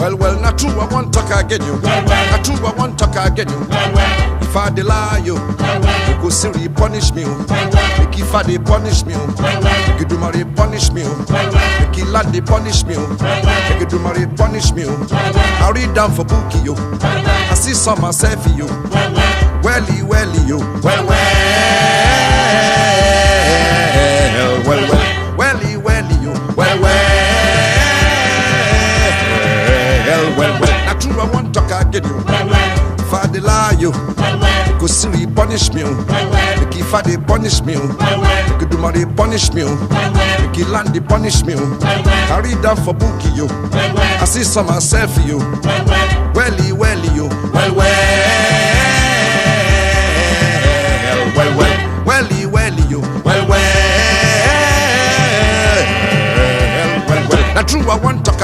Well, not true, I want talk again you. Not true, I want talk again you. If I lie you, you go seriously punish me. Make if I punish me, make you do my punish me. Make you land punish me, make you do my punish me. I read down for bookie you. I see some myself you. Welly you. Well. Welly you. Well. Not true, I want talk again you. If I lie you, go seriously punish me. Make if I punish me, make you do my punish me. Make you land punish me. I read down for bookie you. I see some myself you. Welly you. Welly you. Well. Not true, I want talk.